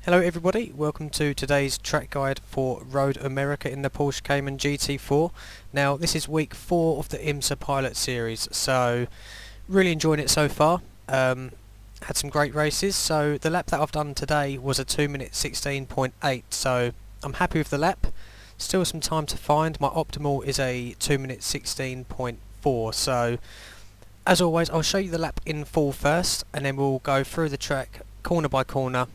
Hello everybody, welcome to today's track guide for Road America in the Porsche Cayman GT4. Now this is week 4 of the IMSA Pilot Series, so really enjoying it so far. Had some great races, so the lap that I've done today was a 2 minute 16.8, so I'm happy with the lap. Still some time to find. My optimal is a 2 minute 16.4, so as always I'll show you the lap in full first and then we'll go through the track corner by corner,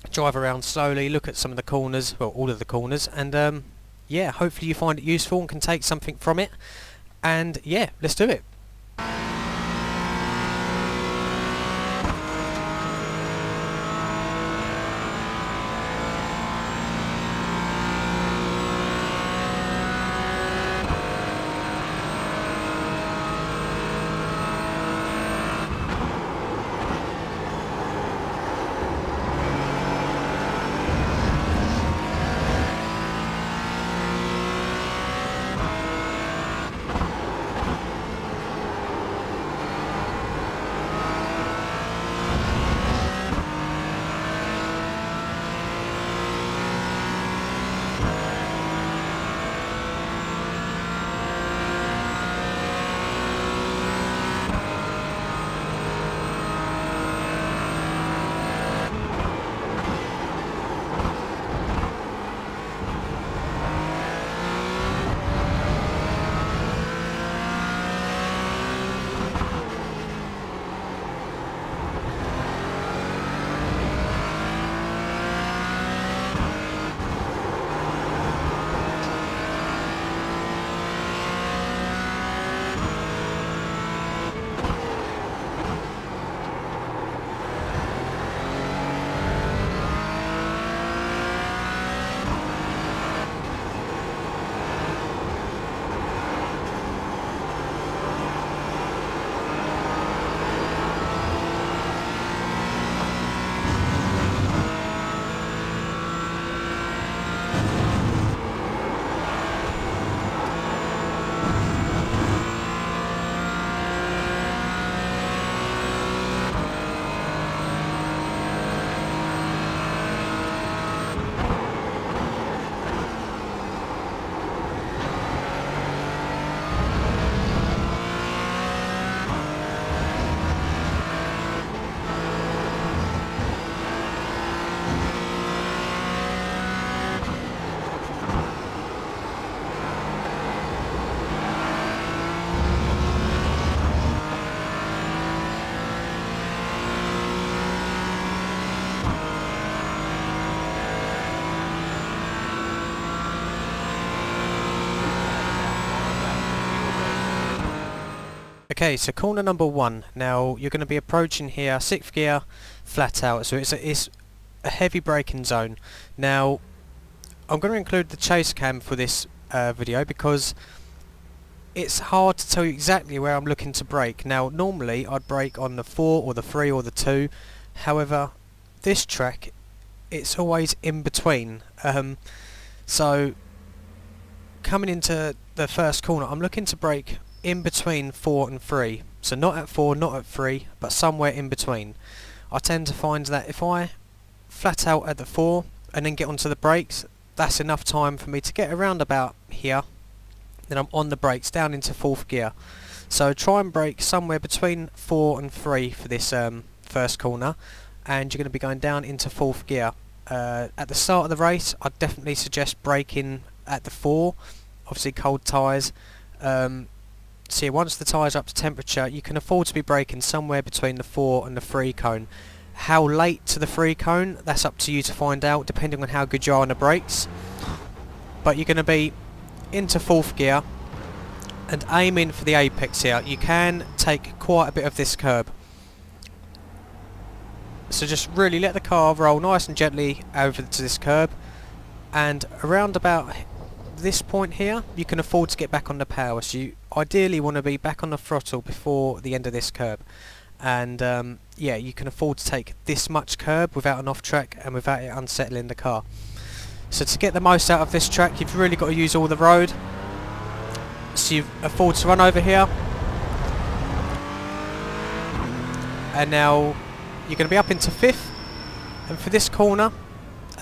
drive around slowly, look at some of the corners, well all of the corners, and yeah, hopefully you find it useful and can take something from it, and yeah, let's do it. Okay, so corner number 1. Now you're going to be approaching here, 6th gear, flat out, so it's a heavy braking zone. Now I'm going to include the chase cam for this video because it's hard to tell you exactly where I'm looking to brake. Now normally I'd brake on the 4 or the 3 or the 2, however this track it's always in between. So coming into the first corner I'm looking to brake in between 4 and 3, so not at 4, not at 3, but somewhere in between. I tend to find that if I flat out at the 4 and then get onto the brakes, that's enough time for me to get around about here, then I'm on the brakes down into 4th gear. So try and brake somewhere between 4 and 3 for this first corner, and you're going to be going down into 4th gear. At the start of the race I'd definitely suggest braking at the 4, obviously cold tyres. So yeah, once the tyres are up to temperature you can afford to be braking somewhere between the 4 and the 3 cone. How late to the 3 cone, that's up to you to find out depending on how good you are on the brakes. But you're going to be into 4th gear and aiming for the apex here. You can take quite a bit of this curb. So just really let the car roll nice and gently over to this curb, and around about this point here you can afford to get back on the power, so you ideally want to be back on the throttle before the end of this curb, and yeah, you can afford to take this much curb without an off track and without it unsettling the car. So to get the most out of this track you've really got to use all the road. So you afford to run over here, and now you're going to be up into 5th, and for this corner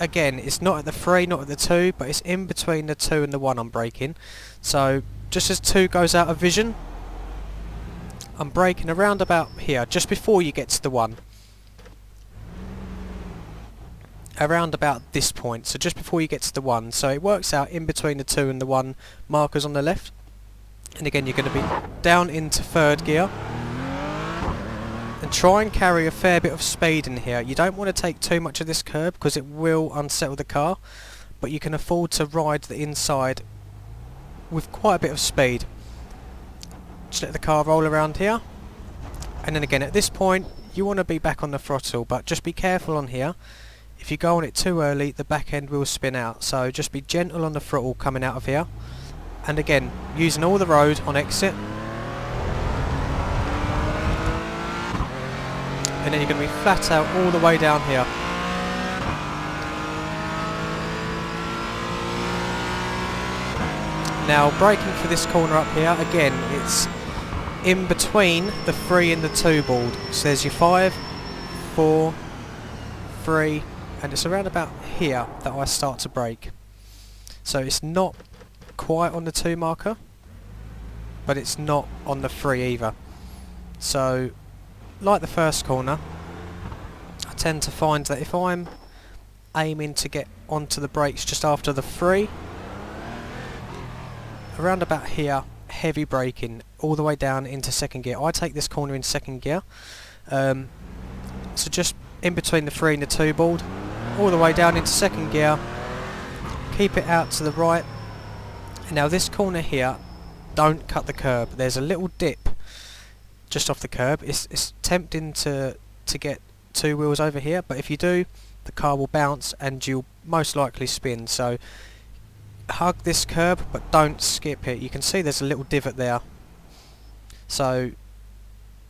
again, it's not at the 3, not at the 2, but it's in between the 2 and the 1 I'm braking. So just as 2 goes out of vision, I'm braking around about here, just before you get to the 1. Around about this point, so just before you get to the 1. So it works out in between the 2 and the 1 markers on the left. And again, you're going to be down into 3rd gear. And try and carry a fair bit of speed in here. You don't want to take too much of this curb because it will unsettle the car. But you can afford to ride the inside with quite a bit of speed. Just let the car roll around here. And then again, at this point, you want to be back on the throttle. But just be careful on here. If you go on it too early, the back end will spin out. So just be gentle on the throttle coming out of here. And again, using all the road on exit. And then you're going to be flat out all the way down here. Now braking for this corner up here, again it's in between the 3 and the 2 board. So there's your 5, 4, 3, and it's around about here that I start to brake. So it's not quite on the 2 marker, but it's not on the 3 either. So like the first corner, I tend to find that if I'm aiming to get onto the brakes just after the 3, around about here, heavy braking all the way down into 2nd gear. I take this corner in 2nd gear, so just in between the 3 and the 2 board, all the way down into 2nd gear, keep it out to the right. And now this corner here, don't cut the curb. There's a little dip just off the curb. It's tempting to get 2 wheels over here, but if you do, the car will bounce and you'll most likely spin. So hug this curb, but don't skip it. You can see there's a little divot there, so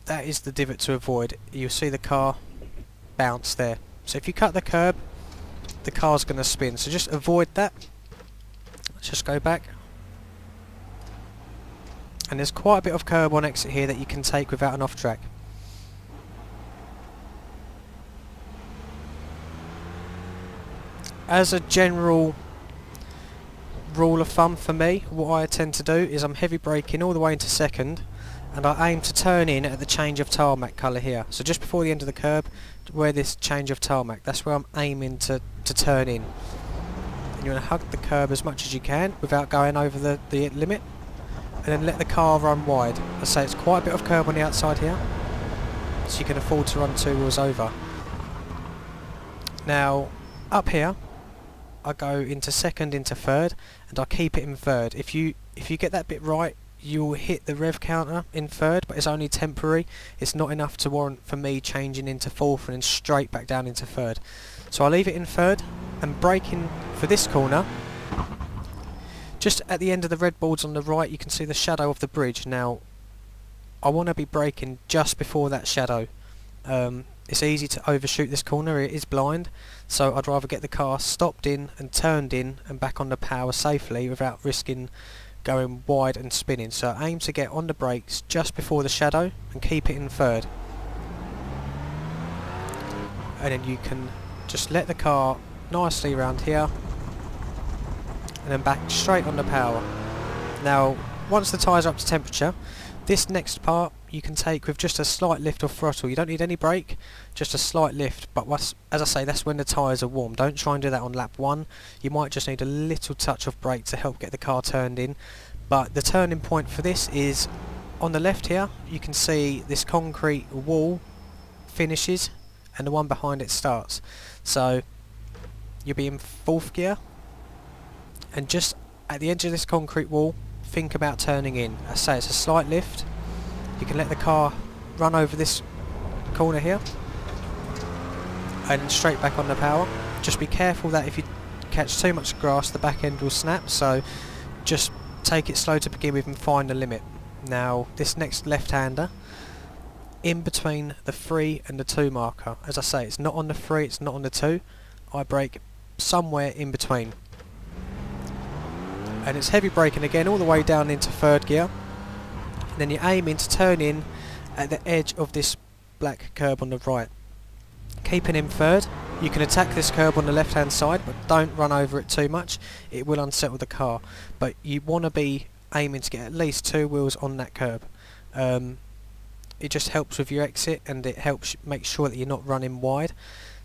that is the divot to avoid. You'll see the car bounce there. So if you cut the curb, the car's going to spin, so just avoid that. Let's just go back. And there's quite a bit of curb on exit here that you can take without an off track. As a general rule of thumb for me, what I tend to do is I'm heavy braking all the way into 2nd, and I aim to turn in at the change of tarmac colour here. So just before the end of the curb, where this change of tarmac, that's where I'm aiming to turn in. And you want to hug the curb as much as you can without going over the limit, and then let the car run wide. I say it's quite a bit of curb on the outside here, so you can afford to run 2 wheels over. Now up here, I go into 2nd, into 3rd, and I keep it in 3rd. If you get that bit right, you'll hit the rev counter in 3rd, but it's only temporary. It's not enough to warrant for me changing into 4th and then straight back down into 3rd. So I leave it in 3rd, and braking for this corner. Just at the end of the red boards on the right, you can see the shadow of the bridge. Now I want to be braking just before that shadow. It's easy to overshoot this corner, it is blind, so I'd rather get the car stopped in and turned in and back on the power safely without risking going wide and spinning. So aim to get on the brakes just before the shadow and keep it in 3rd. And then you can just let the car nicely around here and then back straight on the power. Now once the tyres are up to temperature, this next part you can take with just a slight lift of throttle. You don't need any brake, just a slight lift, but as I say, that's when the tyres are warm. Don't try and do that on lap 1. You might just need a little touch of brake to help get the car turned in. But the turning point for this is on the left here. You can see this concrete wall finishes and the one behind it starts. So you'll be in 4th gear, and just at the edge of this concrete wall, think about turning in. I say it's a slight lift. You can let the car run over this corner here and straight back on the power. Just be careful that if you catch too much grass, the back end will snap, so just take it slow to begin with and find the limit. Now this next left-hander, in between the 3 and the 2 marker, as I say, it's not on the 3, it's not on the 2, I brake somewhere in between. And it's heavy braking again all the way down into 3rd gear. And then you're aiming to turn in at the edge of this black curb on the right. Keeping in 3rd, You can attack this curb on the left hand side, but don't run over it too much, it will unsettle the car. But you want to be aiming to get at least 2 wheels on that curb. It just helps with your exit, and it helps make sure that you're not running wide.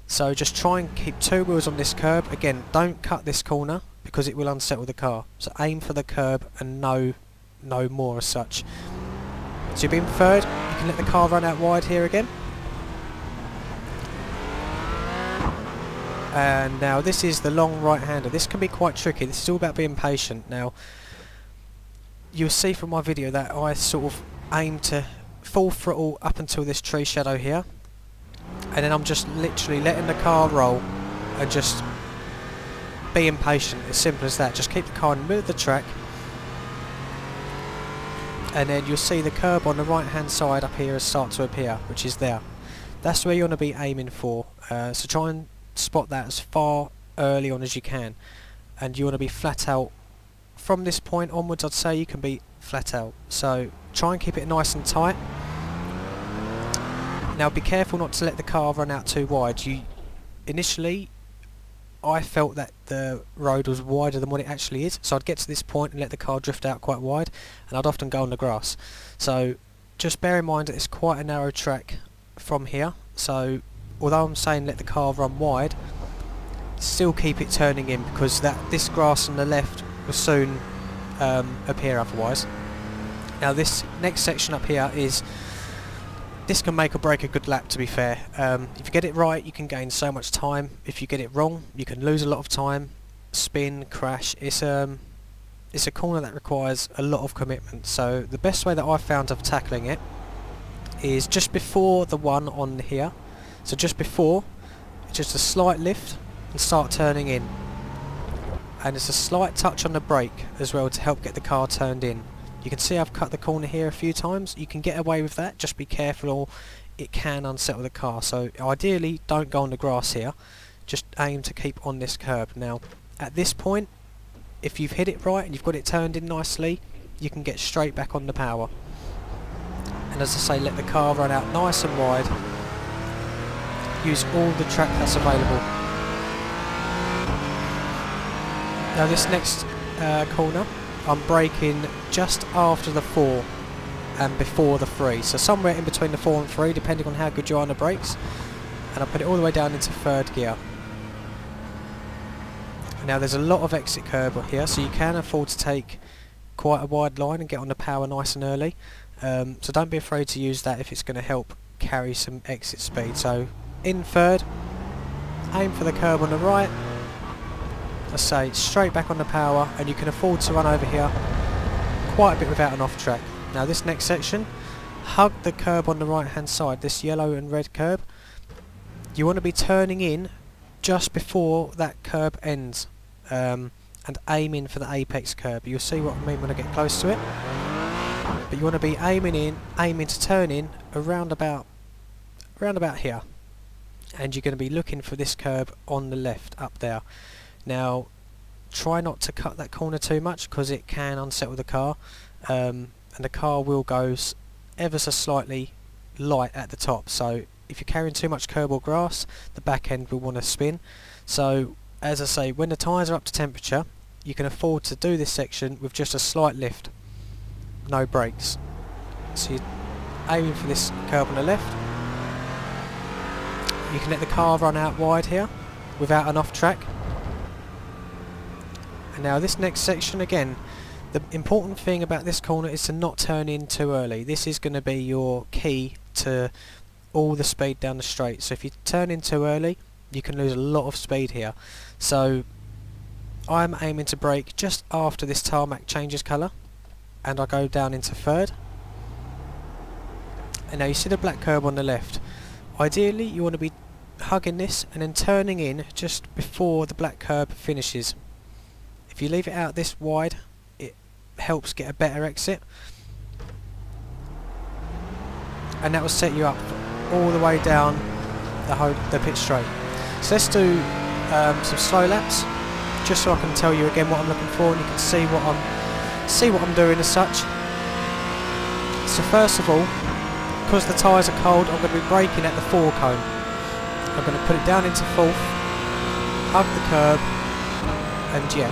So just try and keep 2 wheels on this curb. Again, don't cut this corner because it will unsettle the car. So aim for the curb and no more as such. So you're being third, you can let the car run out wide here again. And now this is the long right hander. This can be quite tricky. This is all about being patient. Now you'll see from my video that I sort of aim to full throttle up until this tree shadow here, and then I'm just literally letting the car roll and just being patient. As simple as that. Just keep the car in the middle of the track, and then you'll see the curb on the right hand side up here start to appear, which is there. That's where you want to be aiming for. So try and spot that as far early on as you can, and you want to be flat out from this point onwards. I'd say you can be flat out, so try and keep it nice and tight. Now be careful not to let the car run out too wide. Initially I felt that the road was wider than what it actually is, so I'd get to this point and let the car drift out quite wide, and I'd often go on the grass. So just bear in mind that it's quite a narrow track from here, so although I'm saying let the car run wide, still keep it turning in, because this grass on the left will soon appear otherwise. Now this next section up here this can make or break a good lap, to be fair. If you get it right, you can gain so much time. If you get it wrong, you can lose a lot of time, spin, crash. It's a corner that requires a lot of commitment. So the best way that I've found of tackling it is just before the one on here. So just before, just a slight lift and start turning in. And it's a slight touch on the brake as well to help get the car turned in. You can see I've cut the corner here a few times. You can get away with that, just be careful or it can unsettle the car. So ideally don't go on the grass here, just aim to keep on this curb. Now at this point, if you've hit it right and you've got it turned in nicely, you can get straight back on the power. And as I say, let the car run out nice and wide. Use all the track that's available. Now this next corner, I'm braking just after the 4 and before the 3, so somewhere in between the 4 and 3, depending on how good you are on the brakes, and I put it all the way down into 3rd gear. Now there's a lot of exit curb here, so you can afford to take quite a wide line and get on the power nice and early, so don't be afraid to use that if it's going to help carry some exit speed. So in 3rd, aim for the curb on the right, I say straight back on the power, and you can afford to run over here quite a bit without an off track. Now this next section, hug the curb on the right hand side, this yellow and red curb. You want to be turning in just before that curb ends, and aiming for the apex curb. You'll see what I mean when I get close to it. But you want to be aiming to turn in around about here, and you're going to be looking for this curb on the left up there. Now try not to cut that corner too much, because it can unsettle the car, and the car will go ever so slightly light at the top. So if you're carrying too much curb or grass, the back end will want to spin. So as I say, when the tyres are up to temperature, you can afford to do this section with just a slight lift, no brakes. So you're aiming for this curb on the left. You can let the car run out wide here without an off track. And now this next section, again, the important thing about this corner is to not turn in too early. This is going to be your key to all the speed down the straight. So if you turn in too early, you can lose a lot of speed here. So I'm aiming to brake just after this tarmac changes colour, and I go down into 3rd. And now you see the black curb on the left. Ideally you want to be hugging this and then turning in just before the black curb finishes. If you leave it out this wide, it helps get a better exit, and that will set you up all the way down the pit straight. So let's do some slow laps, just so I can tell you again what I'm looking for, and you can see what I'm doing as such. So first of all, because the tyres are cold, I'm going to be braking at the 4 cone. I'm going to put it down into fourth, hug the curb, and yeah,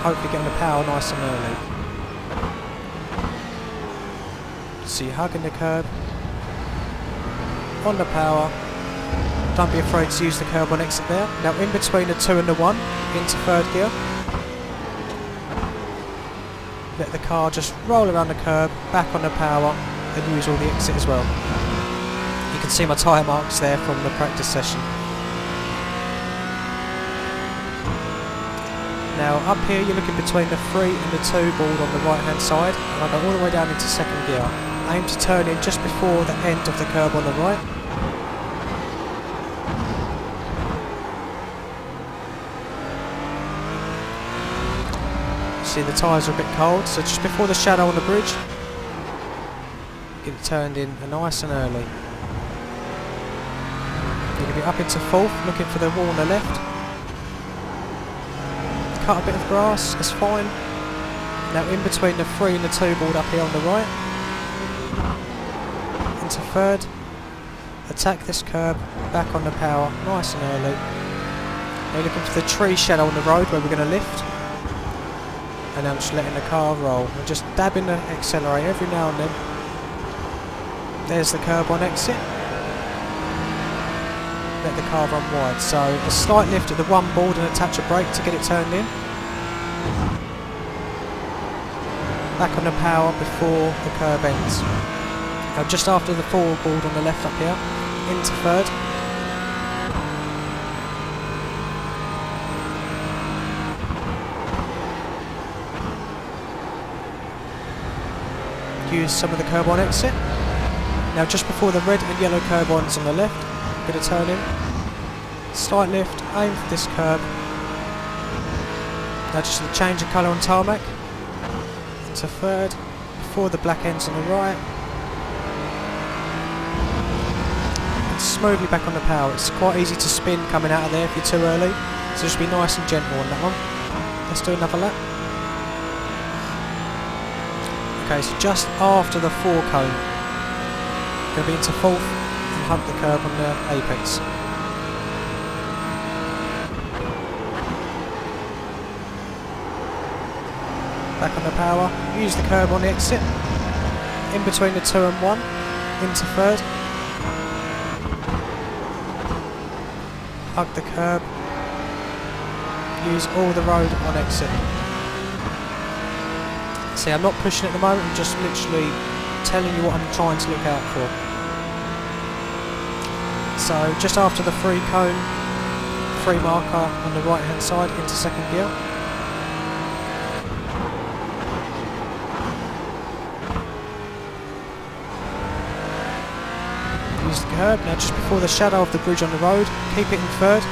hopefully get on the power nice and early. So you're hugging the curb, on the power, don't be afraid to use the curb on exit there. Now in between the 2 and the 1, into third gear. Let the car just roll around the curb, back on the power, and use all the exit as well. You can see my tyre marks there from the practice session. Now up here you're looking between the 3 and the 2 board on the right hand side, and I go all the way down into second gear. Aim to turn in just before the end of the curb on the right. See the tyres are a bit cold, so just before the shadow on the bridge, get it turned in nice and early. You're going to be up into fourth, looking for the wall on the left. Cut a bit of grass, that's fine. Now in between the 3 and the 2 board up here on the right. Into third. Attack this curb, back on the power, nice and early. Now you're looking for the tree shadow on the road where we're going to lift. And I'm just letting the car roll. I'm just dabbing the accelerator every now and then. There's the curb on exit. Let the car run wide. So a slight lift at the 1 board and a touch of brake to get it turned in. Back on the power before the curb ends. Now just after the 4 board on the left up here. Into third. Use some of the curb on exit. Now just before the red and yellow curb ons on the left, I'm going to turn in, slight lift, aim for this curb. Now just a change of colour on tarmac to third, before the black ends on the right, and smoothly back on the power. It's quite easy to spin coming out of there if you're too early, so just be nice and gentle on that one. Let's do another lap. Okay, so just after the 4 cone, going to be into fourth and hug the curb on the apex. Back on the power, use the curb on the exit, in between the 2 and 1, into third. Hug the curb, use all the road on exit. See, I'm not pushing at the moment, I'm just literally telling you what I'm trying to look out for. So just after the 3 cone, 3 marker on the right hand side into second gear. Use the curb, now just before the shadow of the bridge on the road, keep it in third.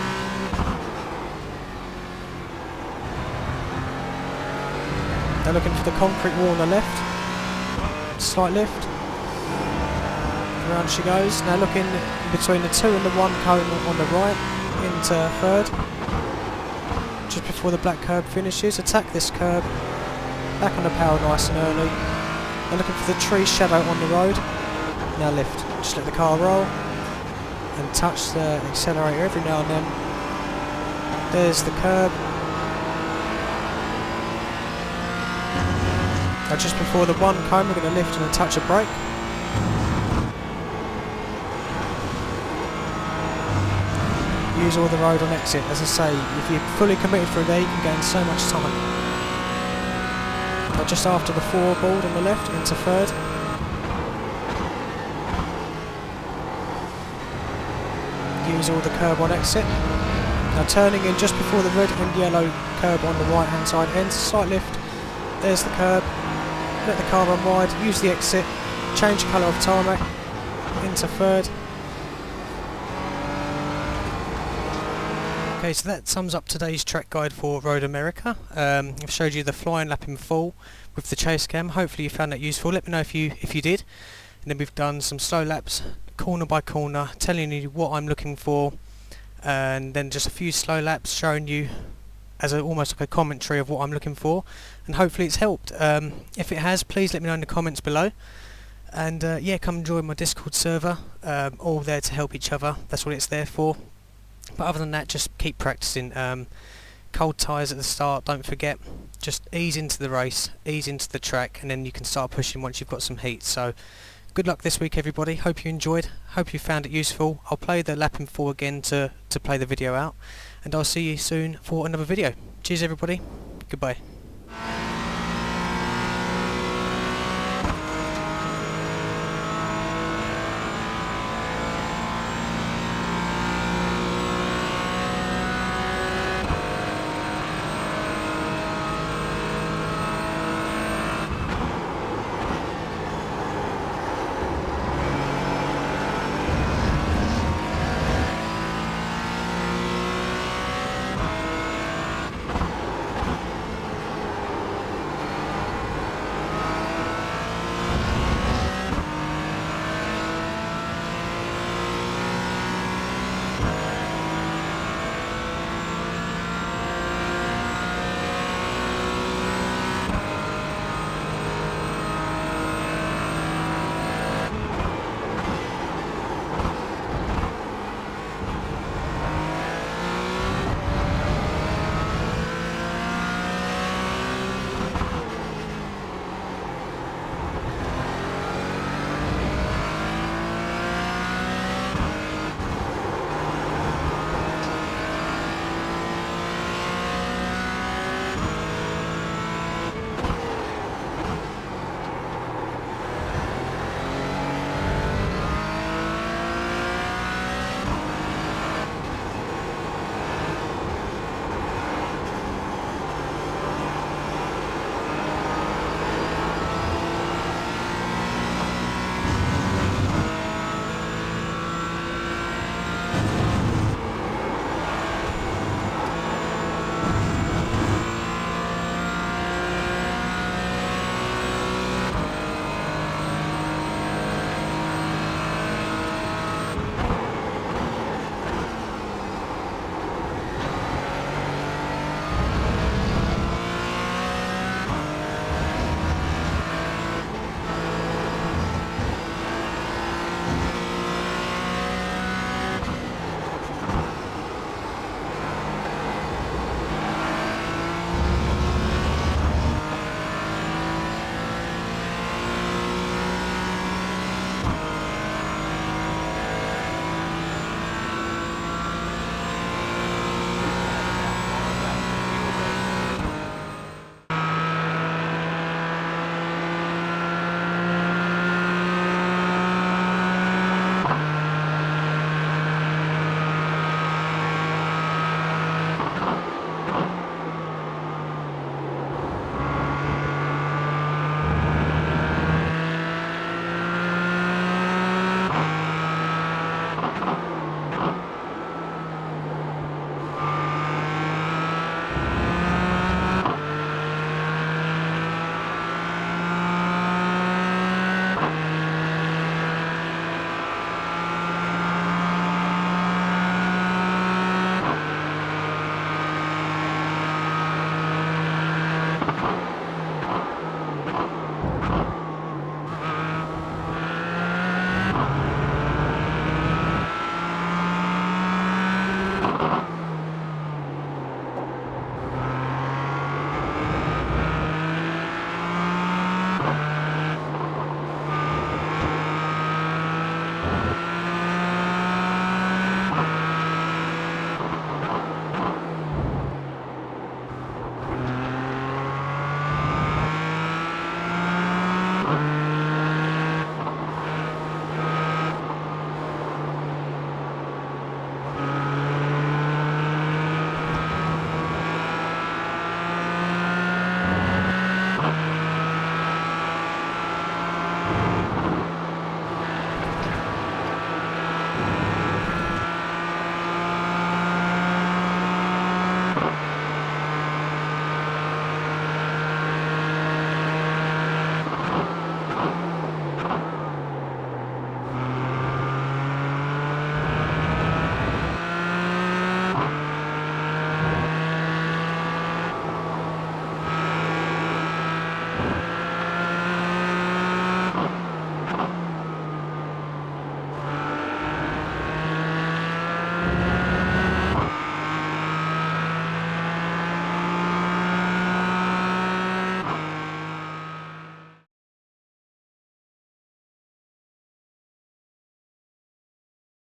Now looking for the concrete wall on the left, slight lift, around she goes. Now looking between the 2 and the 1 cone on the right, into third, just before the black curb finishes. Attack this curb, back on the power nice and early. Now looking for the tree shadow on the road, now lift, just let the car roll, and touch the accelerator every now and then. There's the curb. Now just before the 1 cone we're going to lift and a touch of brake. Use all the road on exit. As I say, if you're fully committed through there you can gain so much time. Now just after the 4 board on the left, into third. Use all the curb on exit. Now turning in just before the red and yellow curb on the right hand side ends, slight lift. There's the curb. Let the car run wide, use the exit, change colour of tarmac, into third. Okay, so that sums up today's track guide for Road America. I've showed you the flying lap in full with the chase cam. Hopefully you found that useful. Let me know if you did. And then we've done some slow laps, corner by corner, telling you what I'm looking for, and then just a few slow laps showing you as almost like a commentary of what I'm looking for, and hopefully it's helped. If it has, please let me know in the comments below, and yeah, come and join my Discord server. All there to help each other, that's what it's there for. But other than that, just keep practicing. Cold tyres at the start, don't forget. Just ease into the race, ease into the track, and then you can start pushing once you've got some heat. So good luck this week, everybody. Hope you enjoyed, hope you found it useful. I'll play the lap in 4 again to play the video out, and I'll see you soon for another video. Cheers everybody, goodbye.